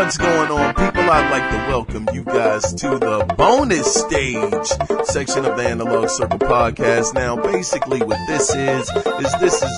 What's going on, people? I'd like to welcome you guys to the bonus stage section of the Analog Circle podcast. Now, basically what this is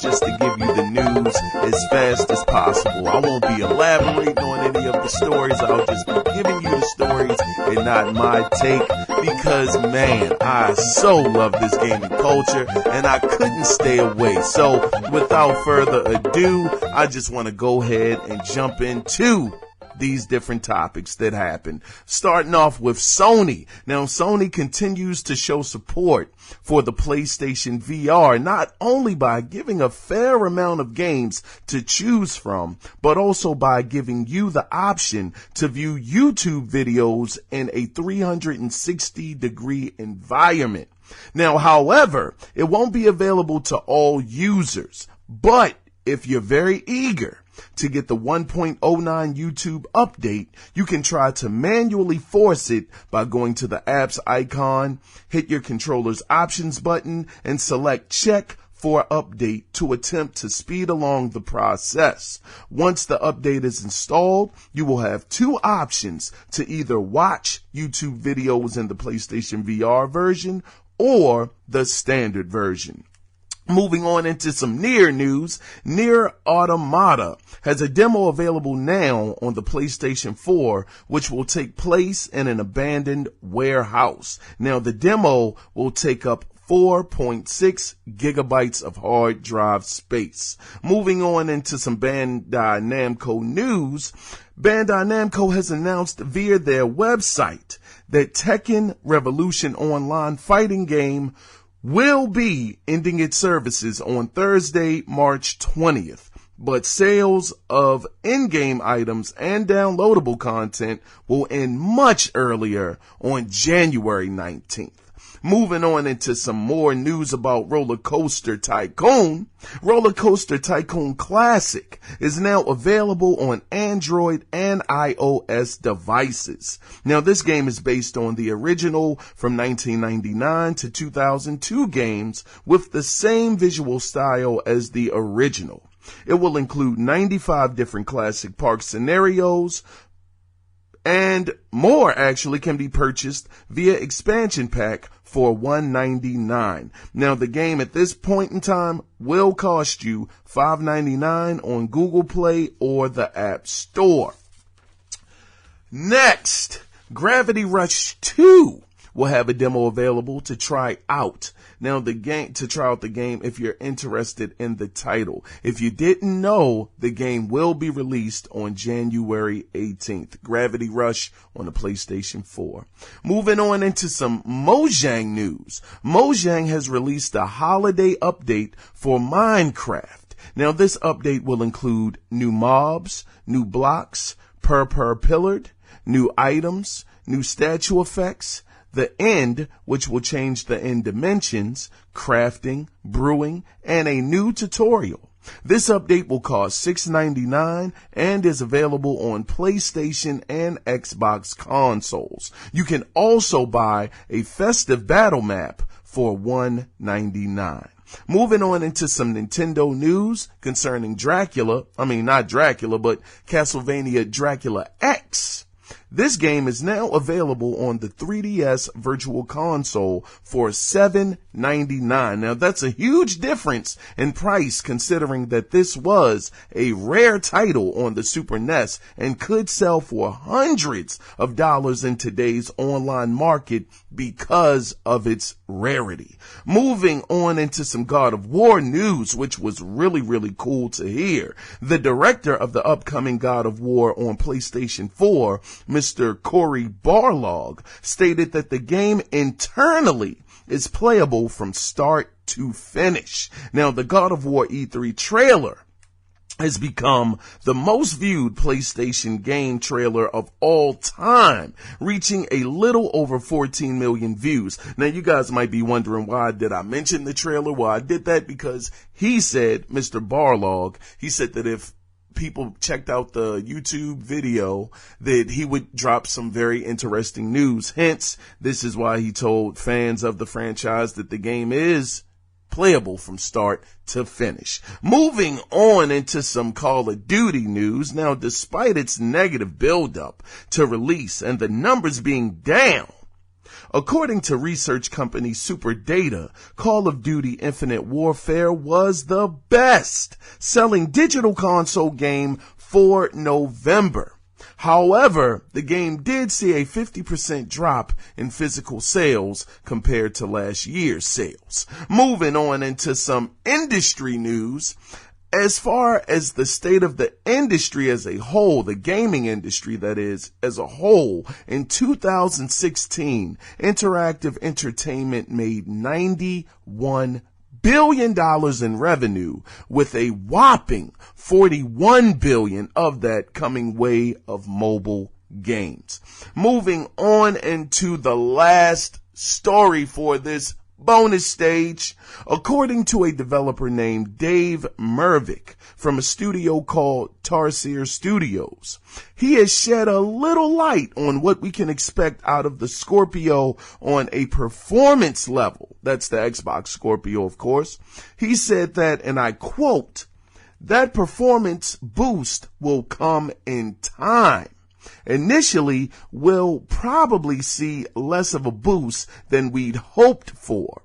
just to give you the news as fast as possible. I won't be elaborating on any of the stories. I'll just be giving you the stories and not my take because, man, I so love this gaming culture and I couldn't stay away. So, without further ado, I just want to go ahead and jump into these different topics that happen. Starting off with Sony. Now, Sony continues to show support for the PlayStation VR, not only by giving a fair amount of games to choose from, but also by giving you the option to view YouTube videos in a 360-degree environment. Now, however, it won't be available to all users, but if you're very eager to get the 1.09 YouTube update, you can try to manually force it by going to the app's icon, hit your controller's options button, and select check for update to attempt to speed along the process. Once the update is installed, you will have two options to either watch YouTube videos in the PlayStation VR version or the standard version. Moving on into some Nier news, Nier Automata has a demo available now on the PlayStation 4, which will take place in an abandoned warehouse. Now, the demo will take up 4.6 gigabytes of hard drive space. Moving on into some Bandai Namco news, Bandai Namco has announced via their website that Tekken Revolution online fighting game will be ending its services on Thursday, March 20th, but sales of in-game items and downloadable content will end much earlier on January 19th. Moving on into some more news about Roller Coaster Tycoon. Roller Coaster Tycoon Classic is now available on Android and iOS devices. Now, this game is based on the original from 1999 to 2002 games with the same visual style as the original. It will include 95 different classic park scenarios, and more actually can be purchased via expansion pack for $199. Now, the game at this point in time will cost you $5.99 on Google Play or the App Store. Next, Gravity Rush 2 will have a demo available to try out. Now, the game, to try out the game if you're interested in the title. If you didn't know, the game will be released on January 18th. Gravity Rush on the PlayStation 4. Moving on into some Mojang news. Mojang has released a holiday update for Minecraft. Now, this update will include new mobs, new blocks, pillared, new items, new statue effects, the end, which will change the end dimensions, crafting, brewing, and a new tutorial. This update will cost $6.99 and is available on PlayStation and Xbox consoles. You can also buy a festive battle map for $1.99. Moving on into some Nintendo news concerning not Dracula, but Castlevania Dracula X. This game is now available on the 3DS Virtual Console for $7.99. Now, that's a huge difference in price considering that this was a rare title on the Super NES and could sell for hundreds of dollars in today's online market because of its rarity. Moving on into some God of War news, which was really, really cool to hear. The director of the upcoming God of War on PlayStation 4, Mr. Cory Barlog, stated that the game internally is playable from start to finish. Now, the God of War E3 trailer has become the most viewed PlayStation game trailer of all time, reaching a little over 14 million views. Now, you guys might be wondering, why did I mention the trailer? Well, I did that because he said, Mr. Barlog, he said that if people checked out the YouTube video, that he would drop some very interesting news. Hence, this is why he told fans of the franchise that the game is playable from start to finish. Moving on into some Call of Duty news. Now, despite its negative build-up to release and the numbers being down, according to research company SuperData, Call of Duty Infinite Warfare was the best-selling digital console game for November. However, the game did see a 50% drop in physical sales compared to last year's sales. Moving on into some industry news. As far as the state of the industry as a whole, the gaming industry that is, as a whole, in 2016, interactive entertainment made $91 billion in revenue, with a whopping $41 billion of that coming way of mobile games. Moving on into the last story for this bonus stage. According to a developer named Dave Mervick from a studio called Tarsier Studios, he has shed a little light on what we can expect out of the Scorpio on a performance level. That's the Xbox Scorpio, of course. He said that, and I quote, "That performance boost will come in time. Initially, we'll probably see less of a boost than we'd hoped for.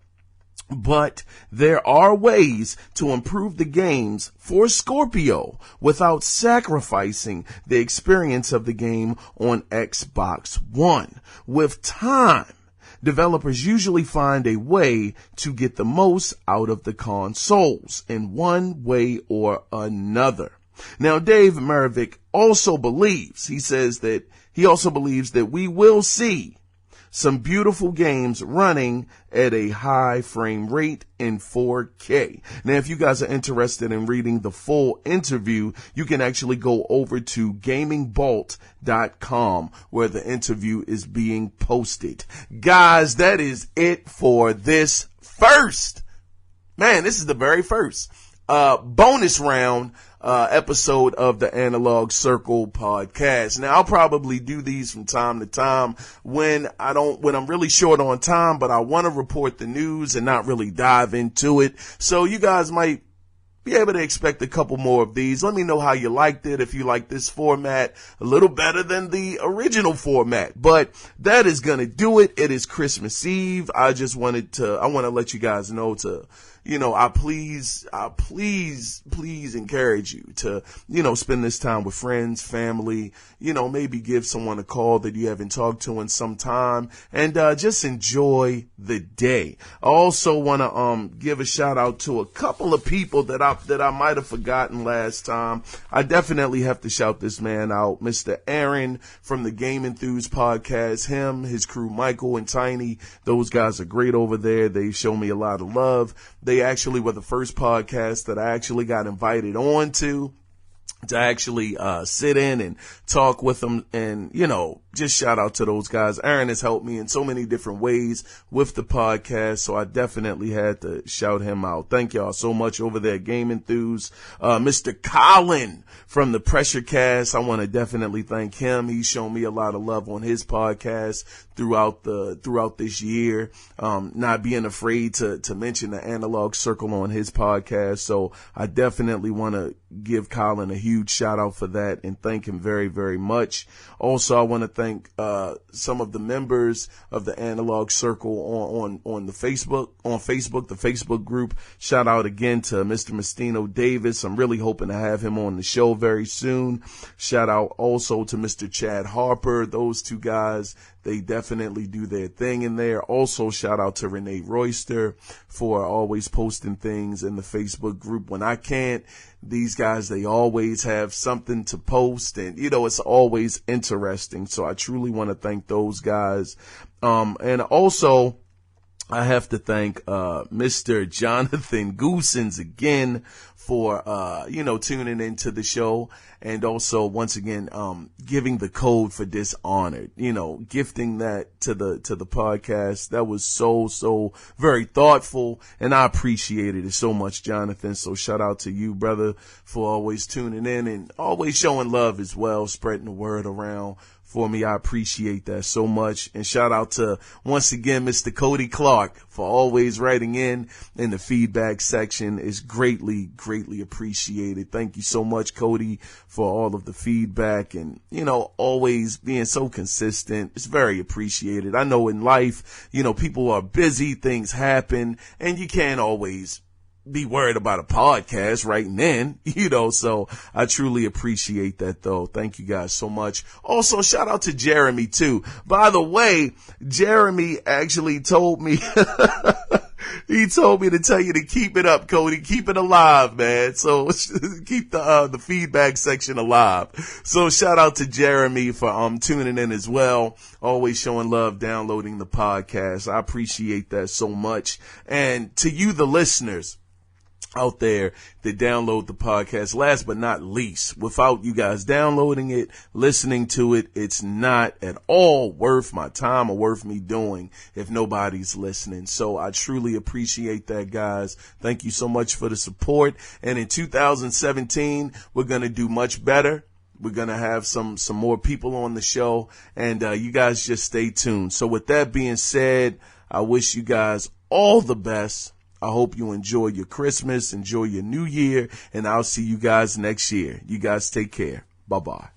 But there are ways to improve the games for Scorpio without sacrificing the experience of the game on Xbox One. With time, developers usually find a way to get the most out of the consoles in one way or another." Now, Dave Mervick also believes, he says that he also believes that we will see some beautiful games running at a high frame rate in 4K. Now, if you guys are interested in reading the full interview, you can actually go over to gamingbolt.com where the interview is being posted. Guys, that is it for this first. Man, this is the very first bonus round episode of the Analog Circle podcast. Now, I'll probably do these from time to time when I'm really short on time, but I want to report the news and not really dive into it. So you guys might be able to expect a couple more of these. Let me know how you liked it, if you like this format a little better than the original format. But that is going to do it. It is Christmas Eve. I want to let you guys know to, I please encourage you to, spend this time with friends, family, maybe give someone a call that you haven't talked to in some time, and just enjoy the day. I also want to give a shout out to a couple of people that I might have forgotten last time. I definitely have to shout this man out, Mr. Aaron from the Game Enthused podcast. Him, his crew, Michael and Tiny, those guys are great over there. They show me a lot of love. They actually were the first podcast that I actually got invited on to actually sit in and talk with them, and just shout out to those guys. Aaron has helped me in so many different ways with the podcast, so I definitely had to shout him out. Thank y'all so much over there at Game Enthused. Mr. Colin from the Pressure Cast, I want to definitely thank him. He's shown me a lot of love on his podcast throughout this year, not being afraid to mention the Analog Circle on his podcast. So I definitely want to give Colin a huge shout out for that and thank him very, very much. Also, I want to thank some of the members of the Analog Circle on the Facebook, the Facebook group. Shout out again to Mr. Mastino Davis. I'm really hoping to have him on the show very soon. Shout out also to Mr. Chad Harper. Those two guys, they definitely do their thing in there. Also, shout out to Renee Royster for always posting things in the Facebook group. When I can't, these guys, they always have something to post, and it's always interesting. So I truly want to thank those guys. And also, I have to thank Mr. Jonathan Goosens again for tuning into the show, and also once again giving the code for Dishonored, gifting that to the podcast. That was so very thoughtful, and I appreciated it so much, Jonathan. So shout out to you, brother, for always tuning in and always showing love as well, spreading the word around for me. I appreciate that so much. And shout out to, once again, Mr. Cody Clark. Mark, for always writing in the feedback section. Is greatly appreciated. Thank you so much, Cody, for all of the feedback and, always being so consistent. It's very appreciated. I know in life, people are busy, things happen, and you can't always be worried about a podcast right then, so I truly appreciate that though. Thank you guys so much. Also, shout out to Jeremy too. By the way, Jeremy actually told me, he told me to tell you to keep it up, Cody. Keep it alive, man. So keep the feedback section alive. So shout out to Jeremy for tuning in as well. Always showing love, downloading the podcast. I appreciate that so much. And to you, the listeners out there that download the podcast, last but not least, without you guys downloading it, listening to it, it's not at all worth my time or worth me doing if nobody's listening. So I truly appreciate that, guys. Thank you so much for the support. And in 2017, we're going to do much better. We're going to have some more people on the show, and you guys just stay tuned. So with that being said, I wish you guys all the best. I hope you enjoy your Christmas, enjoy your New Year, and I'll see you guys next year. You guys take care. Bye-bye.